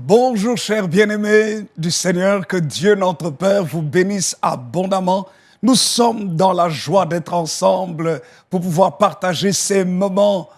Bonjour chers bien-aimés du Seigneur, que Dieu notre Père vous bénisse abondamment. Nous sommes dans la joie d'être ensemble pour pouvoir partager ces moments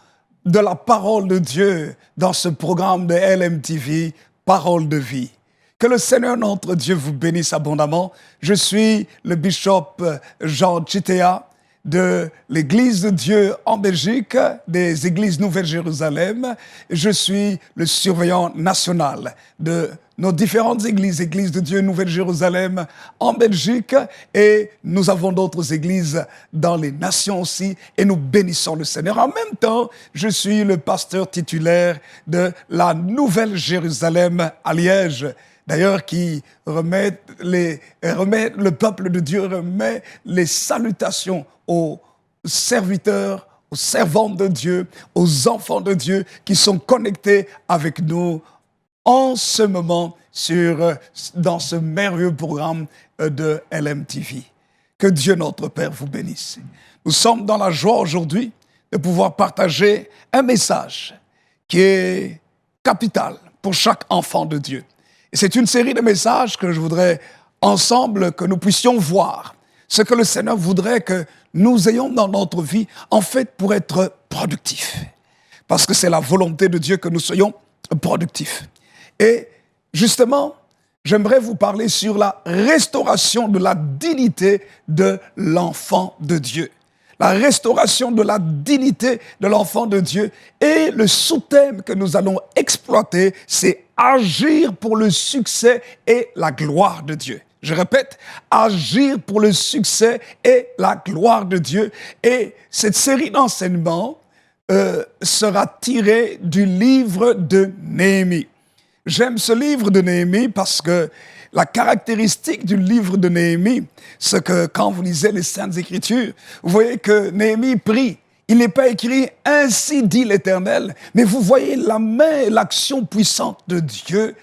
de la parole de Dieu dans ce programme de LMTV, Parole de vie. Que le Seigneur notre Dieu vous bénisse abondamment. Je suis le bishop Jean Chitea de l'Église de Dieu en Belgique, des Églises Nouvelle-Jérusalem. Je suis le surveillant national de nos différentes églises, Église de Dieu Nouvelle-Jérusalem en Belgique, et nous avons d'autres églises dans les nations aussi, et nous bénissons le Seigneur. En même temps, je suis le pasteur titulaire de la Nouvelle-Jérusalem à Liège. D'ailleurs, qui remet le peuple de Dieu, remet les salutations aux serviteurs, aux servantes de Dieu, aux enfants de Dieu qui sont connectés avec nous en ce moment dans ce merveilleux programme de LMTV. Que Dieu notre Père vous bénisse. Nous sommes dans la joie aujourd'hui de pouvoir partager un message qui est capital pour chaque enfant de Dieu. Et c'est une série de messages que je voudrais ensemble que nous puissions voir ce que le Seigneur voudrait que nous ayons dans notre vie, en fait, pour être productifs. Parce que c'est la volonté de Dieu que nous soyons productifs. Et justement, j'aimerais vous parler sur la restauration de la dignité de l'enfant de Dieu. La restauration de la dignité de l'enfant de Dieu. Et le sous-thème que nous allons exploiter, c'est agir pour le succès et la gloire de Dieu. Je répète, agir pour le succès et la gloire de Dieu. Et cette série d'enseignements sera tirée du livre de Néhémie. J'aime ce livre de Néhémie parce que la caractéristique du livre de Néhémie, c'est que quand vous lisez les Saintes Écritures, vous voyez que Néhémie prie. Il n'est pas écrit « Ainsi dit l'Éternel », mais vous voyez la main et l'action puissante de Dieu,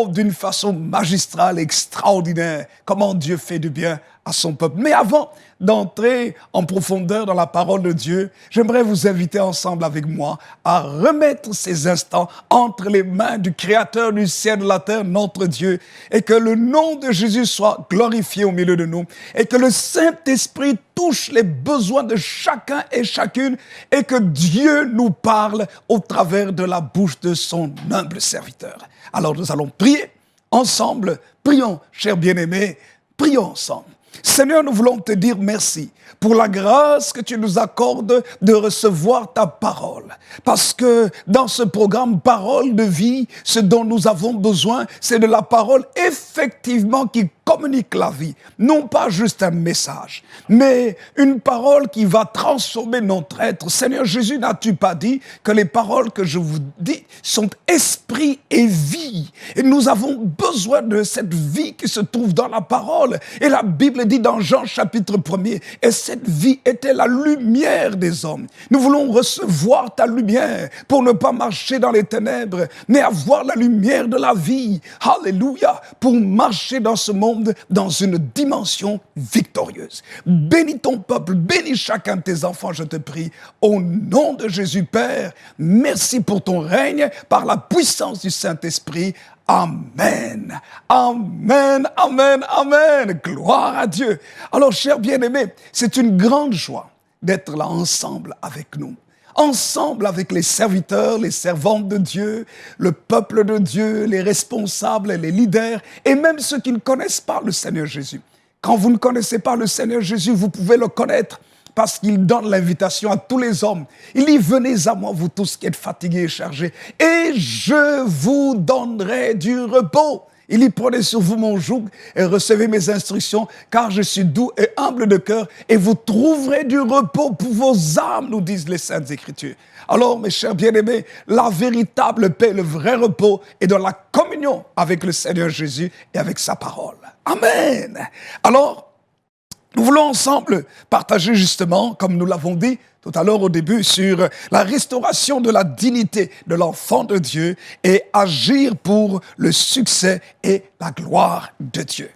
d'une façon magistrale, extraordinaire, comment Dieu fait du bien à son peuple. Mais avant d'entrer en profondeur dans la parole de Dieu, j'aimerais vous inviter ensemble avec moi à remettre ces instants entre les mains du Créateur du ciel et de la terre, notre Dieu, et que le nom de Jésus soit glorifié au milieu de nous, et que le Saint-Esprit touche les besoins de chacun et chacune, et que Dieu nous parle au travers de la bouche de son humble serviteur. Alors nous allons prier ensemble. Prions, chers bien-aimés, prions ensemble. Seigneur, nous voulons te dire merci pour la grâce que tu nous accordes de recevoir ta parole. Parce que dans ce programme Parole de vie, ce dont nous avons besoin, c'est de la parole effectivement qui communique la vie. Non pas juste un message, mais une parole qui va transformer notre être. Seigneur Jésus, n'as-tu pas dit que les paroles que je vous dis sont esprit et vie? Et nous avons besoin de cette vie qui se trouve dans la parole. Et la Bible dit dans Jean chapitre 1er, et cette vie était la lumière des hommes. Nous voulons recevoir ta lumière pour ne pas marcher dans les ténèbres, mais avoir la lumière de la vie. Alléluia, pour marcher dans ce monde dans une dimension victorieuse. Bénis ton peuple, bénis chacun de tes enfants, je te prie, au nom de Jésus Père. Merci pour ton règne par la puissance du Saint-Esprit. Amen, amen, amen, amen. Gloire à Dieu. Alors, chers bien-aimés, c'est une grande joie d'être là ensemble avec nous. Ensemble avec les serviteurs, les servantes de Dieu, le peuple de Dieu, les responsables, les leaders, et même ceux qui ne connaissent pas le Seigneur Jésus. Quand vous ne connaissez pas le Seigneur Jésus, vous pouvez le connaître parce qu'il donne l'invitation à tous les hommes. Il dit « Venez à moi, vous tous qui êtes fatigués et chargés, et je vous donnerai du repos. » Il dit « Prenez sur vous mon joug et recevez mes instructions, car je suis doux et humble de cœur, et vous trouverez du repos pour vos âmes, nous disent les Saintes Écritures. » Alors, mes chers bien-aimés, la véritable paix, le vrai repos est dans la communion avec le Seigneur Jésus et avec sa parole. Amen. Alors, nous voulons ensemble partager justement, comme nous l'avons dit tout à l'heure au début, sur la restauration de la dignité de l'enfant de Dieu et agir pour le succès et la gloire de Dieu.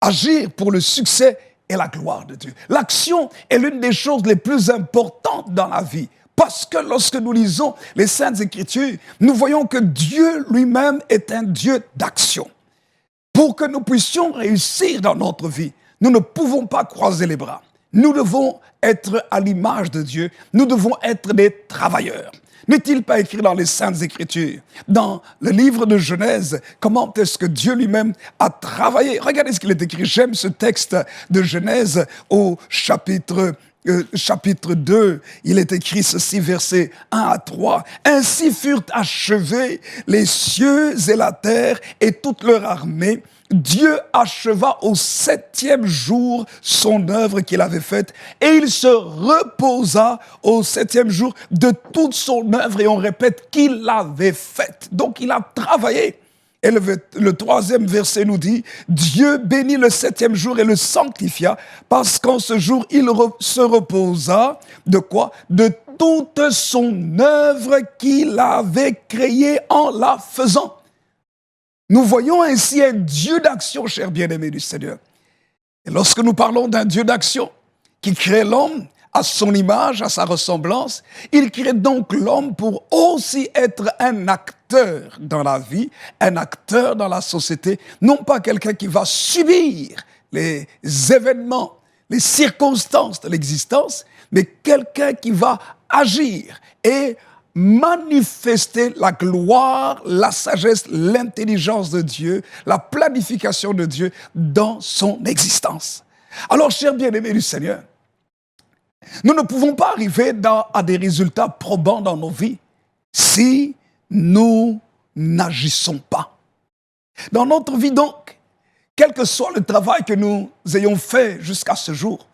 Agir pour le succès et la gloire de Dieu. L'action est l'une des choses les plus importantes dans la vie. Parce que lorsque nous lisons les Saintes Écritures, nous voyons que Dieu lui-même est un Dieu d'action. Pour que nous puissions réussir dans notre vie, nous ne pouvons pas croiser les bras. Nous devons être à l'image de Dieu. Nous devons être des travailleurs. N'est-il pas écrit dans les Saintes Écritures, dans le livre de Genèse, comment est-ce que Dieu lui-même a travaillé? Regardez ce qu'il est écrit. J'aime ce texte de Genèse au chapitre 2. Il est écrit ceci, versets 1 à 3. « Ainsi furent achevés les cieux et la terre et toute leur armée. Dieu acheva au 7e jour son œuvre qu'il avait faite et il se reposa au 7e jour de toute son œuvre et on répète qu'il l'avait faite. » Donc il a travaillé. Et le 3e verset nous dit, Dieu bénit le 7e jour et le sanctifia parce qu'en ce jour il se reposa de quoi? De toute son œuvre qu'il avait créée en la faisant. Nous voyons ainsi un Dieu d'action, chers bien-aimés du Seigneur. Et lorsque nous parlons d'un Dieu d'action qui crée l'homme à son image, à sa ressemblance, il crée donc l'homme pour aussi être un acteur dans la vie, un acteur dans la société, non pas quelqu'un qui va subir les événements, les circonstances de l'existence, mais quelqu'un qui va agir et manifester la gloire, la sagesse, l'intelligence de Dieu, la planification de Dieu dans son existence. Alors, chers bien-aimés du Seigneur, nous ne pouvons pas arriver à des résultats probants dans nos vies si nous n'agissons pas. Dans notre vie donc, quel que soit le travail que nous ayons fait jusqu'à ce jour,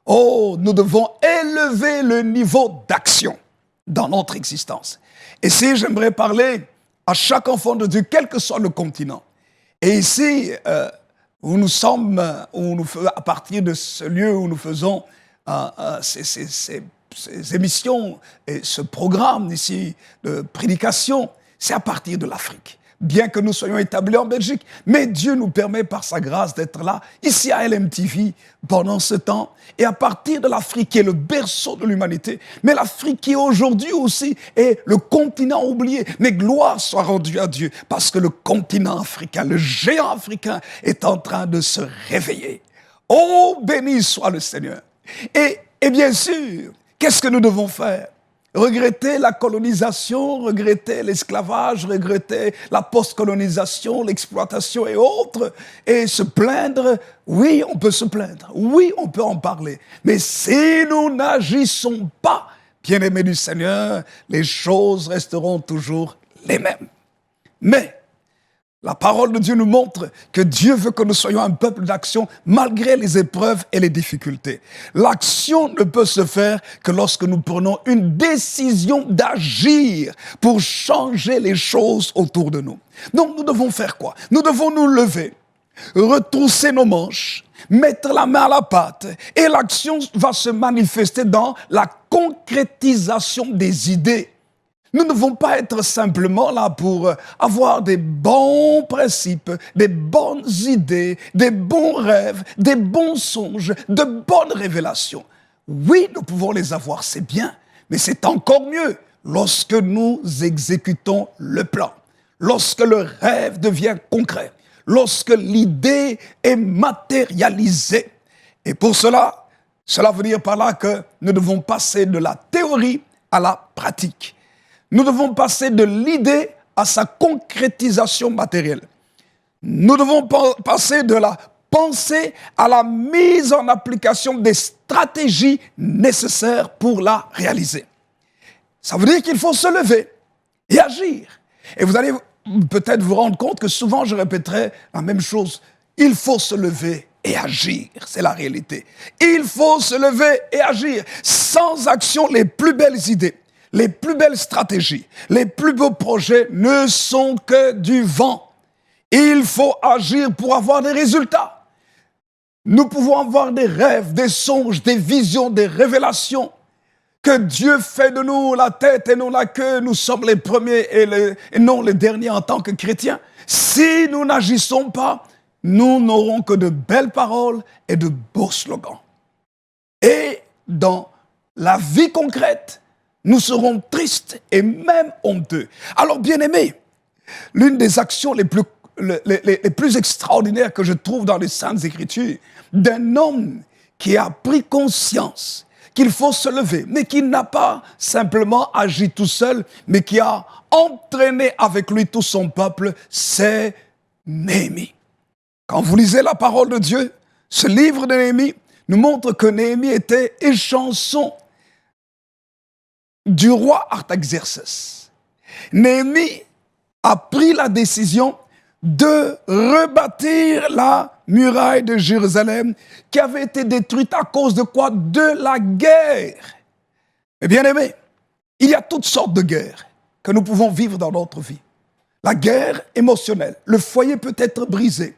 nous devons élever le niveau d'action dans notre existence. Et si j'aimerais parler à chaque enfant de Dieu, quel que soit le continent. Et ici, où nous sommes, à partir de ce lieu où nous faisons ces émissions et ce programme ici de prédication, c'est à partir de l'Afrique. Bien que nous soyons établis en Belgique, mais Dieu nous permet par sa grâce d'être là, ici à LMTV, pendant ce temps, et à partir de l'Afrique qui est le berceau de l'humanité, mais l'Afrique qui aujourd'hui aussi est le continent oublié. Mais gloire soit rendue à Dieu, parce que le continent africain, le géant africain est en train de se réveiller. Oh, béni soit le Seigneur. Et bien sûr, qu'est-ce que nous devons faire? Regretter la colonisation, regretter l'esclavage, regretter la post-colonisation, l'exploitation et autres, et se plaindre. Oui, on peut se plaindre. Oui, on peut en parler. Mais si nous n'agissons pas, bien-aimés du Seigneur, les choses resteront toujours les mêmes. Mais la parole de Dieu nous montre que Dieu veut que nous soyons un peuple d'action malgré les épreuves et les difficultés. L'action ne peut se faire que lorsque nous prenons une décision d'agir pour changer les choses autour de nous. Donc nous devons faire quoi? Nous devons nous lever, retrousser nos manches, mettre la main à la pâte et l'action va se manifester dans la concrétisation des idées. Nous ne devons pas être simplement là pour avoir des bons principes, des bonnes idées, des bons rêves, des bons songes, de bonnes révélations. Oui, nous pouvons les avoir, c'est bien, mais c'est encore mieux lorsque nous exécutons le plan, lorsque le rêve devient concret, lorsque l'idée est matérialisée. Et pour cela veut dire par là que nous devons passer de la théorie à la pratique. Nous devons passer de l'idée à sa concrétisation matérielle. Nous devons passer de la pensée à la mise en application des stratégies nécessaires pour la réaliser. Ça veut dire qu'il faut se lever et agir. Et vous allez peut-être vous rendre compte que souvent je répéterai la même chose. Il faut se lever et agir, c'est la réalité. Il faut se lever et agir. Sans action, les plus belles idées, les plus belles stratégies, les plus beaux projets ne sont que du vent. Il faut agir pour avoir des résultats. Nous pouvons avoir des rêves, des songes, des visions, des révélations. Que Dieu fait de nous la tête et non la queue. Nous sommes les premiers et non les derniers en tant que chrétiens. Si nous n'agissons pas, nous n'aurons que de belles paroles et de beaux slogans. Et dans la vie concrète, nous serons tristes et même honteux. Alors, bien-aimés, l'une des actions les plus extraordinaires que je trouve dans les Saintes Écritures, d'un homme qui a pris conscience qu'il faut se lever, mais qui n'a pas simplement agi tout seul, mais qui a entraîné avec lui tout son peuple, c'est Néhémie. Quand vous lisez la parole de Dieu, ce livre de Néhémie nous montre que Néhémie était échanson du roi Artaxerxès. Néhémie a pris la décision de rebâtir la muraille de Jérusalem qui avait été détruite à cause de quoi? De la guerre. Mais bien aimé, il y a toutes sortes de guerres que nous pouvons vivre dans notre vie. La guerre émotionnelle, le foyer peut être brisé.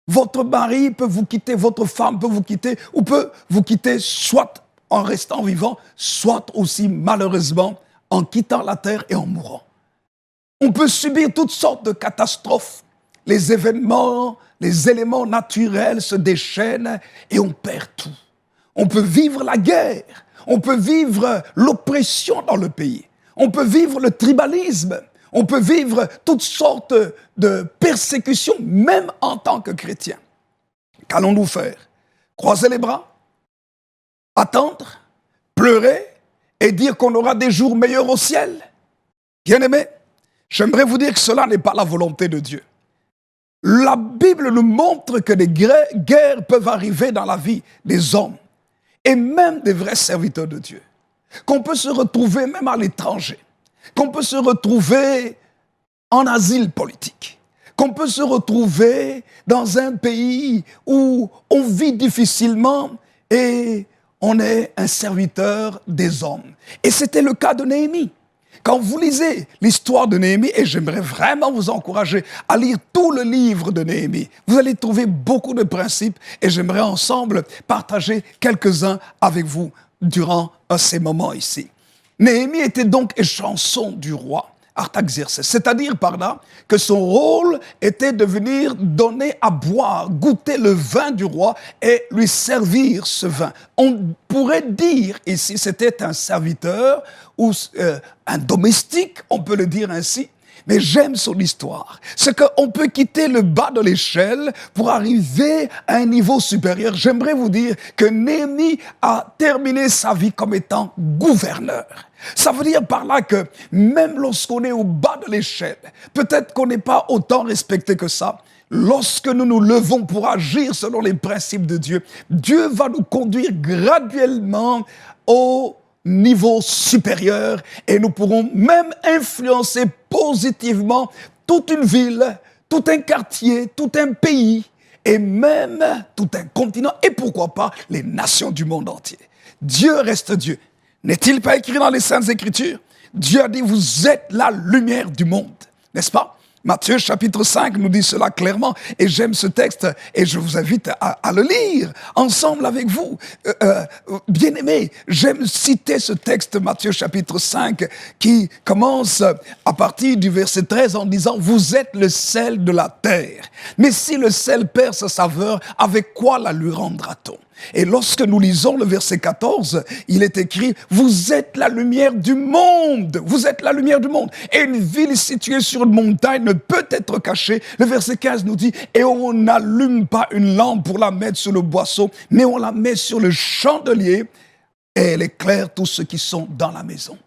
Votre mari peut vous quitter, votre femme peut vous quitter, ou peut vous quitter soit en restant vivant, soit aussi malheureusement en quittant la terre et en mourant. On peut subir toutes sortes de catastrophes. Les événements, les éléments naturels se déchaînent et on perd tout. On peut vivre la guerre, on peut vivre l'oppression dans le pays, on peut vivre le tribalisme, on peut vivre toutes sortes de persécutions, même en tant que chrétien. Qu'allons-nous faire? Croiser les bras? Attendre? Pleurer? Et dire qu'on aura des jours meilleurs au ciel? Bien-aimés, j'aimerais vous dire que cela n'est pas la volonté de Dieu. La Bible nous montre que des guerres peuvent arriver dans la vie des hommes et même des vrais serviteurs de Dieu. Qu'on peut se retrouver même à l'étranger, qu'on peut se retrouver en asile politique, qu'on peut se retrouver dans un pays où on vit difficilement et on est un serviteur des hommes. Et c'était le cas de Néhémie. Quand vous lisez l'histoire de Néhémie, et j'aimerais vraiment vous encourager à lire tout le livre de Néhémie, vous allez trouver beaucoup de principes et j'aimerais ensemble partager quelques-uns avec vous durant ces moments ici. Néhémie était donc échanson du roi Artaxerxès, c'est-à-dire par là que son rôle était de venir donner à boire, goûter le vin du roi et lui servir ce vin. On pourrait dire ici, c'était un serviteur ou un domestique, on peut le dire ainsi. Mais j'aime son histoire. C'est qu'on peut quitter le bas de l'échelle pour arriver à un niveau supérieur. J'aimerais vous dire que Néhémie a terminé sa vie comme étant gouverneur. Ça veut dire par là que même lorsqu'on est au bas de l'échelle, peut-être qu'on n'est pas autant respecté que ça. Lorsque nous nous levons pour agir selon les principes de Dieu, Dieu va nous conduire graduellement au niveau supérieur et nous pourrons même influencer positivement toute une ville, tout un quartier, tout un pays et même tout un continent et pourquoi pas les nations du monde entier. Dieu reste Dieu. N'est-il pas écrit dans les Saintes Écritures? Dieu a dit, vous êtes la lumière du monde, n'est-ce pas? Matthieu chapitre 5 nous dit cela clairement et j'aime ce texte et je vous invite à le lire ensemble avec vous. Bien-aimés, j'aime citer ce texte Matthieu chapitre 5 qui commence à partir du verset 13 en disant « Vous êtes le sel de la terre, mais si le sel perd sa saveur, avec quoi la lui rendra-t-on » Et lorsque nous lisons le verset 14, il est écrit « Vous êtes la lumière du monde ». Vous êtes la lumière du monde. Et une ville située sur une montagne ne peut être cachée. Le verset 15 nous dit « Et on n'allume pas une lampe pour la mettre sur le boisseau, mais on la met sur le chandelier et elle éclaire tous ceux qui sont dans la maison. »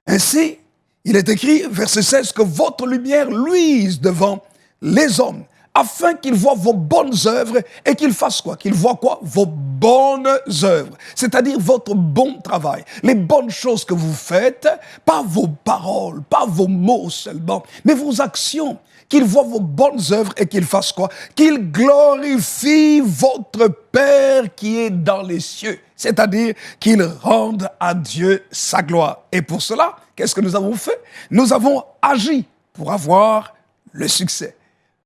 Ainsi, il est écrit, verset 16, que votre lumière luise devant les hommes, afin qu'ils voient vos bonnes œuvres et qu'ils fassent quoi? Qu'ils voient quoi? Vos bonnes œuvres, c'est-à-dire votre bon travail, les bonnes choses que vous faites, pas vos paroles, pas vos mots seulement, mais vos actions. Qu'ils voient vos bonnes œuvres et qu'ils fassent quoi? Qu'ils glorifient votre Père qui est dans les cieux, c'est-à-dire qu'ils rendent à Dieu sa gloire. Et pour cela, qu'est-ce que nous avons fait? Nous avons agi pour avoir le succès.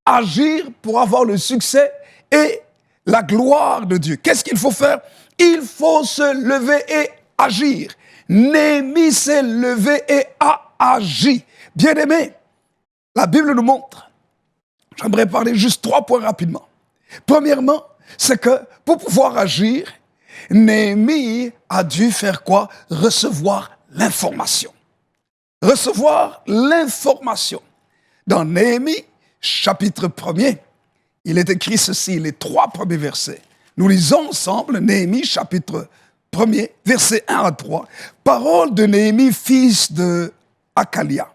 Agir pour avoir le succès et la gloire de Dieu. Qu'est-ce qu'il faut faire? Il faut se lever et agir. Néhémie s'est levé et a agi. Bien-aimés, la Bible nous montre, j'aimerais parler juste 3 points rapidement. Premièrement, c'est que pour pouvoir agir, Néhémie a dû faire quoi? Recevoir l'information. Recevoir l'information. Dans Néhémie, chapitre 1er, il est écrit ceci, les 3 premiers versets. Nous lisons ensemble Néhémie, chapitre 1er, versets 1 à 3. Parole de Néhémie, fils de Hakalia.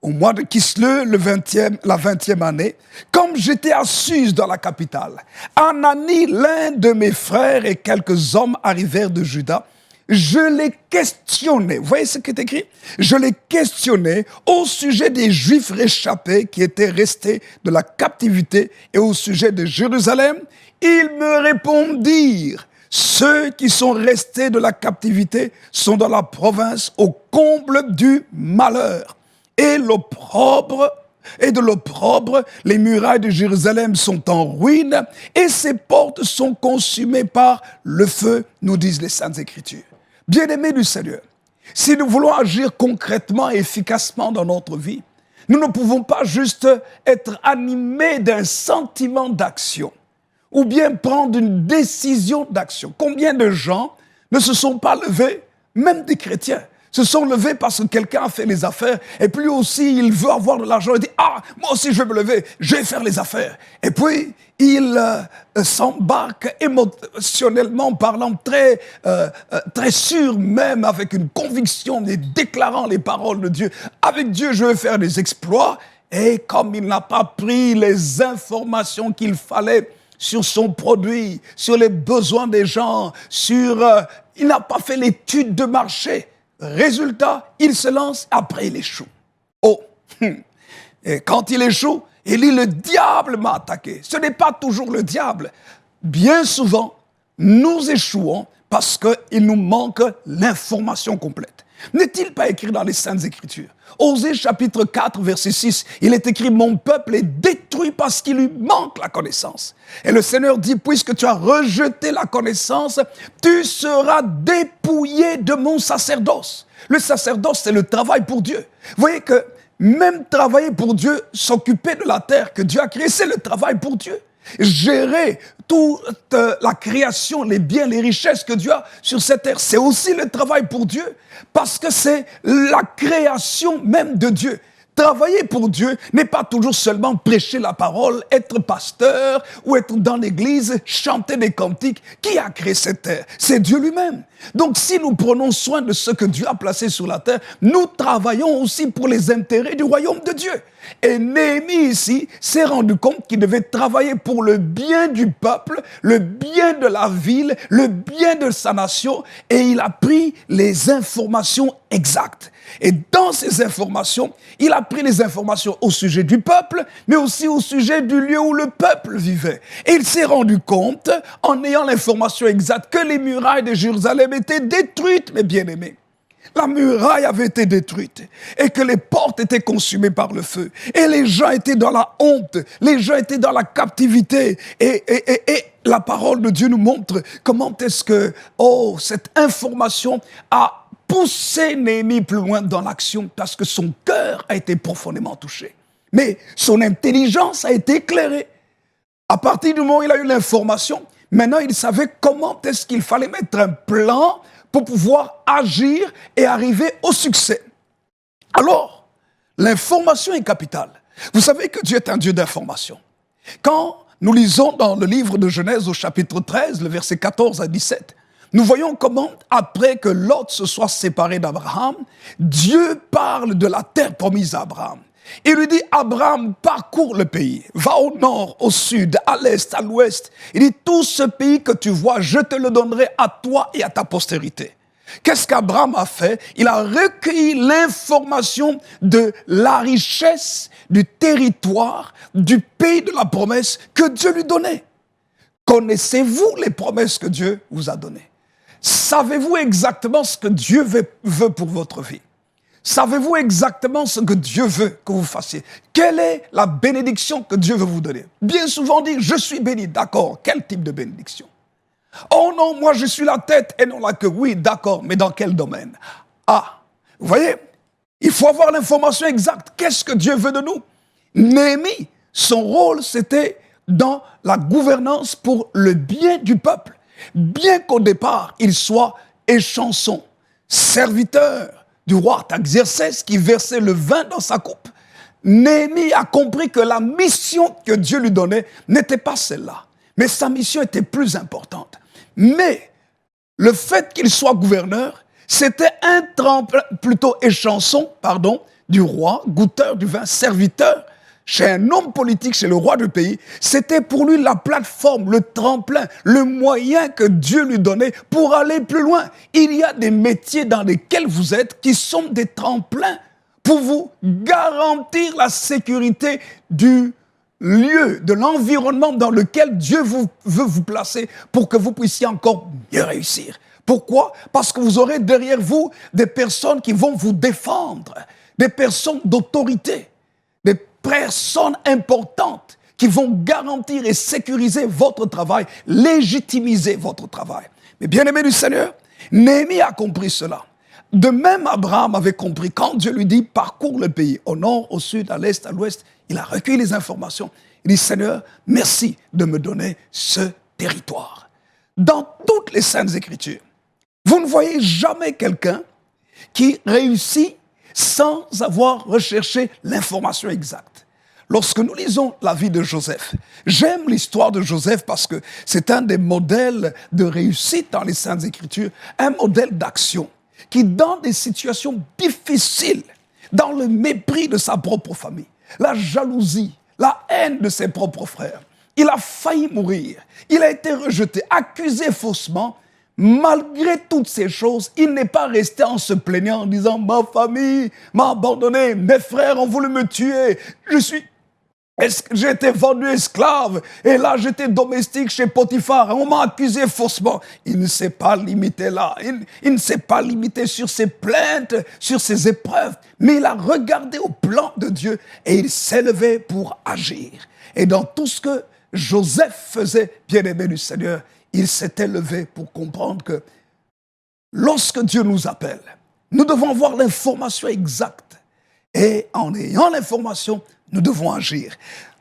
Au mois de Kisleu, la 20e année, comme j'étais à Suse dans la capitale, Anani, l'un de mes frères et quelques hommes arrivèrent de Juda. Je les questionnais, vous voyez ce qui est écrit? Je les questionnais au sujet des Juifs réchappés qui étaient restés de la captivité et au sujet de Jérusalem. Ils me répondirent, ceux qui sont restés de la captivité sont dans la province au comble du malheur. Et de l'opprobre, les murailles de Jérusalem sont en ruine et ses portes sont consumées par le feu, nous disent les Saintes Écritures. Bien-aimés du Seigneur, si nous voulons agir concrètement et efficacement dans notre vie, nous ne pouvons pas juste être animés d'un sentiment d'action ou bien prendre une décision d'action. Combien de gens ne se sont pas levés, même des chrétiens, se sont levés parce que quelqu'un a fait les affaires et puis aussi il veut avoir de l'argent et dit « Ah, moi aussi je vais me lever, je vais faire les affaires ». Et puis il s'embarque émotionnellement parlant très sûr, même avec une conviction et déclarant les paroles de Dieu. Avec Dieu, je vais faire des exploits. Et comme il n'a pas pris les informations qu'il fallait sur son produit, sur les besoins des gens, il n'a pas fait l'étude de marché. Résultat, il se lance, après il échoue. Oh, et quand il échoue, il dit, le diable m'a attaqué. Ce n'est pas toujours le diable. Bien souvent, nous échouons parce qu'il nous manque l'information complète. N'est-il pas écrit dans les Saintes Écritures? Osée chapitre 4, verset 6, il est écrit « Mon peuple est détruit parce qu'il lui manque la connaissance. » Et le Seigneur dit « Puisque tu as rejeté la connaissance, tu seras dépouillé de mon sacerdoce. » Le sacerdoce, c'est le travail pour Dieu. Vous voyez que même travailler pour Dieu, s'occuper de la terre que Dieu a créée, c'est le travail pour Dieu. Gérer toute la création, les biens, les richesses que Dieu a sur cette terre, c'est aussi le travail pour Dieu, parce que c'est la création même de Dieu. Travailler pour Dieu n'est pas toujours seulement prêcher la parole, être pasteur ou être dans l'église, chanter des cantiques. Qui a créé cette terre? C'est Dieu lui-même. Donc si nous prenons soin de ce que Dieu a placé sur la terre, nous travaillons aussi pour les intérêts du royaume de Dieu. Et Néhémie ici s'est rendu compte qu'il devait travailler pour le bien du peuple, le bien de la ville, le bien de sa nation, et il a pris les informations exactes. Et dans ces informations, il a pris les informations au sujet du peuple, mais aussi au sujet du lieu où le peuple vivait. Et il s'est rendu compte, en ayant l'information exacte, que les murailles de Jérusalem étaient détruites, mes bien-aimés. La muraille avait été détruite et que les portes étaient consumées par le feu. Et les gens étaient dans la honte, les gens étaient dans la captivité. Et la parole de Dieu nous montre comment est-ce que, cette information a poussé Néhémie plus loin dans l'action parce que son cœur a été profondément touché. Mais son intelligence a été éclairée. À partir du moment où il a eu l'information, maintenant il savait comment est-ce qu'il fallait mettre un plan pour pouvoir agir et arriver au succès. Alors, l'information est capitale. Vous savez que Dieu est un Dieu d'information. Quand nous lisons dans le livre de Genèse au chapitre 13, le verset 14 à 17, nous voyons comment, après que Lot se soit séparé d'Abraham, Dieu parle de la terre promise à Abraham. Il lui dit, Abraham, parcours le pays, va au nord, au sud, à l'est, à l'ouest. Il dit, tout ce pays que tu vois, je te le donnerai à toi et à ta postérité. Qu'est-ce qu'Abraham a fait? Il a recueilli l'information de la richesse, du territoire, du pays de la promesse que Dieu lui donnait. Connaissez-vous les promesses que Dieu vous a données? Savez-vous exactement ce que Dieu veut pour votre vie? Savez-vous exactement ce que Dieu veut que vous fassiez? Quelle est la bénédiction que Dieu veut vous donner? Bien souvent on dit, je suis béni. D'accord, quel type de bénédiction? Oh non, moi je suis la tête et non la queue. Oui, d'accord, mais dans quel domaine? Ah, vous voyez, il faut avoir l'information exacte. Qu'est-ce que Dieu veut de nous? Néhémie, son rôle, c'était dans la gouvernance pour le bien du peuple. Bien qu'au départ, il soit échanson, serviteur du roi Artaxerxès, qui versait le vin dans sa coupe, Néhémie a compris que la mission que Dieu lui donnait n'était pas celle-là. Mais sa mission était plus importante. Mais le fait qu'il soit gouverneur, c'était un tremplin, plutôt échanson, du roi, goûteur du vin, serviteur, chez un homme politique, chez le roi du pays. C'était pour lui la plateforme, le tremplin, le moyen que Dieu lui donnait pour aller plus loin. Il y a des métiers dans lesquels vous êtes qui sont des tremplins pour vous garantir la sécurité du lieu, de l'environnement dans lequel Dieu veut vous placer pour que vous puissiez encore mieux réussir. Pourquoi? Parce que vous aurez derrière vous des personnes qui vont vous défendre, des personnes d'autorité, des personnes importantes qui vont garantir et sécuriser votre travail, légitimiser votre travail. Mais bien aimé du Seigneur, Néhémie a compris cela. De même, Abraham avait compris, quand Dieu lui dit, parcours le pays, au nord, au sud, à l'est, à l'ouest, il a recueilli les informations. Il dit, Seigneur, merci de me donner ce territoire. Dans toutes les Saintes Écritures, vous ne voyez jamais quelqu'un qui réussit sans avoir recherché l'information exacte. Lorsque nous lisons la vie de Joseph, j'aime l'histoire de Joseph parce que c'est un des modèles de réussite dans les Saintes Écritures, un modèle d'action qui, dans des situations difficiles, dans le mépris de sa propre famille, la jalousie, la haine de ses propres frères, il a failli mourir, il a été rejeté, accusé faussement. Malgré toutes ces choses, il n'est pas resté en se plaignant en disant « Ma famille m'a abandonné, mes frères ont voulu me tuer, j'ai été vendu esclave et là j'étais domestique chez Potiphar, on m'a accusé faussement. » Il ne s'est pas limité là, il ne s'est pas limité sur ses plaintes, sur ses épreuves, mais il a regardé au plan de Dieu et il s'est levé pour agir. Et dans tout ce que Joseph faisait, bien-aimé du Seigneur, il s'était levé pour comprendre que lorsque Dieu nous appelle, nous devons avoir l'information exacte. Et en ayant l'information, nous devons agir.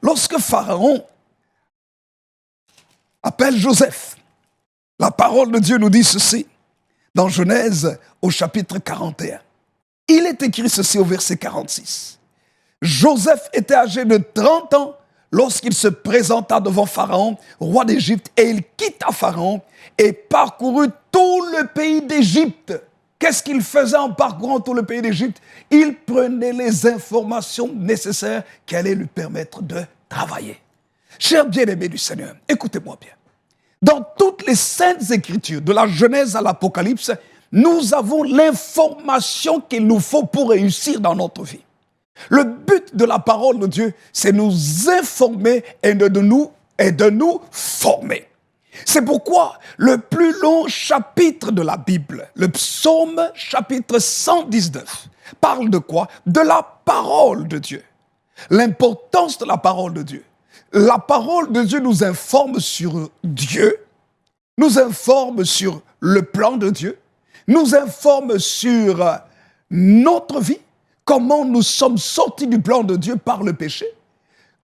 Lorsque Pharaon appelle Joseph, la parole de Dieu nous dit ceci, dans Genèse au chapitre 41. Il est écrit ceci au verset 46. Joseph était âgé de 30 ans lorsqu'il se présenta devant Pharaon, roi d'Égypte, et il quitta Pharaon et parcourut tout le pays d'Égypte. Qu'est-ce qu'il faisait en parcourant tout le pays d'Égypte? Il prenait les informations nécessaires qui allaient lui permettre de travailler. Chers bien-aimés du Seigneur, écoutez-moi bien. Dans toutes les Saintes Écritures, de la Genèse à l'Apocalypse, nous avons l'information qu'il nous faut pour réussir dans notre vie. Le but de la parole de Dieu, c'est nous informer et de nous former. C'est pourquoi le plus long chapitre de la Bible, le psaume chapitre 119, parle de quoi? De la parole de Dieu. L'importance de la parole de Dieu. La parole de Dieu nous informe sur Dieu, nous informe sur le plan de Dieu, nous informe sur notre vie, comment nous sommes sortis du plan de Dieu par le péché.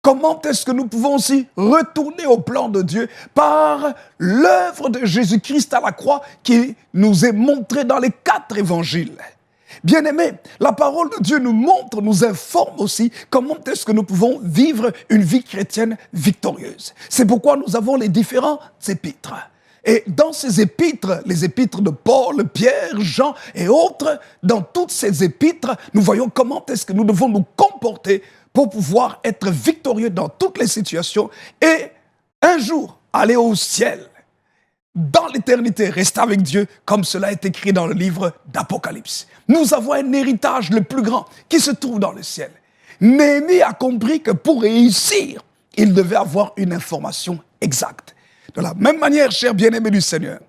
Comment est-ce que nous pouvons aussi retourner au plan de Dieu par l'œuvre de Jésus-Christ à la croix qui nous est montrée dans les 4 évangiles. Bien-aimés, la parole de Dieu nous montre, nous informe aussi comment est-ce que nous pouvons vivre une vie chrétienne victorieuse. C'est pourquoi nous avons les différents épîtres. Et dans ces épîtres, les épîtres de Paul, Pierre, Jean et autres, dans toutes ces épîtres, nous voyons comment est-ce que nous devons nous comporter pour pouvoir être victorieux dans toutes les situations et un jour aller au ciel, dans l'éternité, rester avec Dieu, comme cela est écrit dans le livre d'Apocalypse. Nous avons un héritage le plus grand qui se trouve dans le ciel. Néhémie a compris que pour réussir, il devait avoir une information exacte. De la même manière, chers bien-aimés du Seigneur,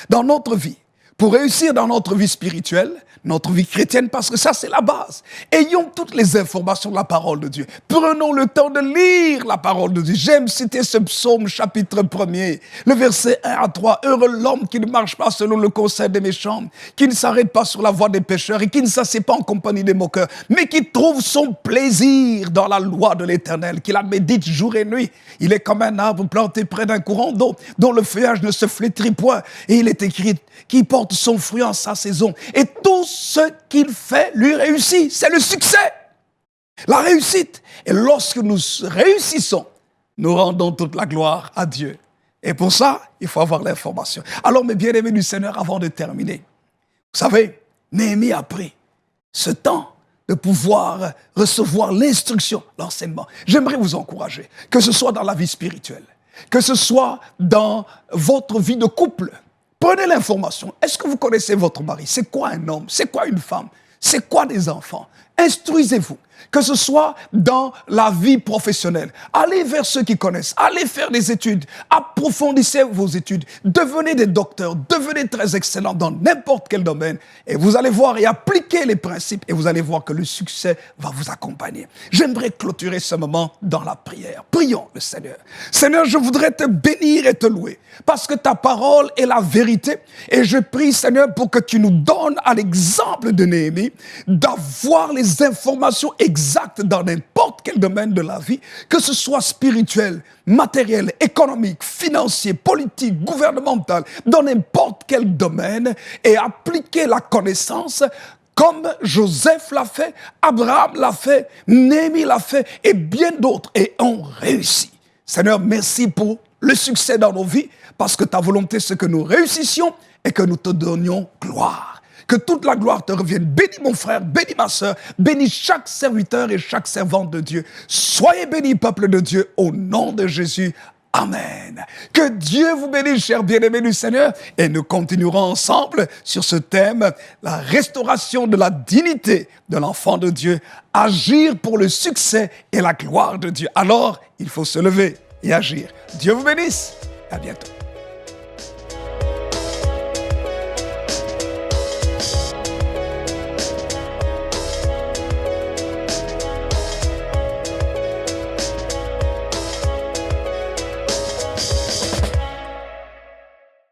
dans notre vie, pour réussir dans notre vie spirituelle, notre vie chrétienne, parce que ça, c'est la base. Ayons toutes les informations de la parole de Dieu. Prenons le temps de lire la parole de Dieu. J'aime citer ce psaume, chapitre 1er, le verset 1 à 3. « Heureux l'homme qui ne marche pas selon le conseil des méchants, qui ne s'arrête pas sur la voie des pécheurs et qui ne s'assied pas en compagnie des moqueurs, mais qui trouve son plaisir dans la loi de l'Éternel, qui la médite jour et nuit. Il est comme un arbre planté près d'un courant d'eau, dont le feuillage ne se flétrit point. Et il est écrit, qui porte porte son fruit en sa saison. Et tout ce qu'il fait lui réussit. C'est le succès, la réussite. Et lorsque nous réussissons, nous rendons toute la gloire à Dieu. Et pour ça, il faut avoir l'information. Alors, mes bien-aimés du Seigneur, avant de terminer, vous savez, Néhémie a pris ce temps de pouvoir recevoir l'instruction, l'enseignement. J'aimerais vous encourager, que ce soit dans la vie spirituelle, que ce soit dans votre vie de couple. Prenez l'information. Est-ce que vous connaissez votre mari? C'est quoi un homme? C'est quoi une femme? C'est quoi des enfants? Instruisez-vous. Que ce soit dans la vie professionnelle. Allez vers ceux qui connaissent. Allez faire des études. Approfondissez vos études. Devenez des docteurs. Devenez très excellents dans n'importe quel domaine. Et vous allez voir et appliquer les principes. Et vous allez voir que le succès va vous accompagner. J'aimerais clôturer ce moment dans la prière. Prions le Seigneur. Seigneur, je voudrais te bénir et te louer. Parce que ta parole est la vérité. Et je prie, Seigneur, pour que tu nous donnes, à l'exemple de Néhémie, d'avoir les informations exactes dans n'importe quel domaine de la vie, que ce soit spirituel, matériel, économique, financier, politique, gouvernemental, dans n'importe quel domaine, et appliquer la connaissance comme Joseph l'a fait, Abraham l'a fait, Néhémie l'a fait, et bien d'autres, et ont réussi. Seigneur, merci pour le succès dans nos vies, parce que ta volonté, c'est que nous réussissions et que nous te donnions gloire. Que toute la gloire te revienne. Bénis mon frère, bénis ma sœur, bénis chaque serviteur et chaque servante de Dieu. Soyez bénis, peuple de Dieu, au nom de Jésus. Amen. Que Dieu vous bénisse, chers bien-aimés du Seigneur, et nous continuerons ensemble sur ce thème, la restauration de la dignité de l'enfant de Dieu, agir pour le succès et la gloire de Dieu. Alors, il faut se lever et agir. Dieu vous bénisse. À bientôt.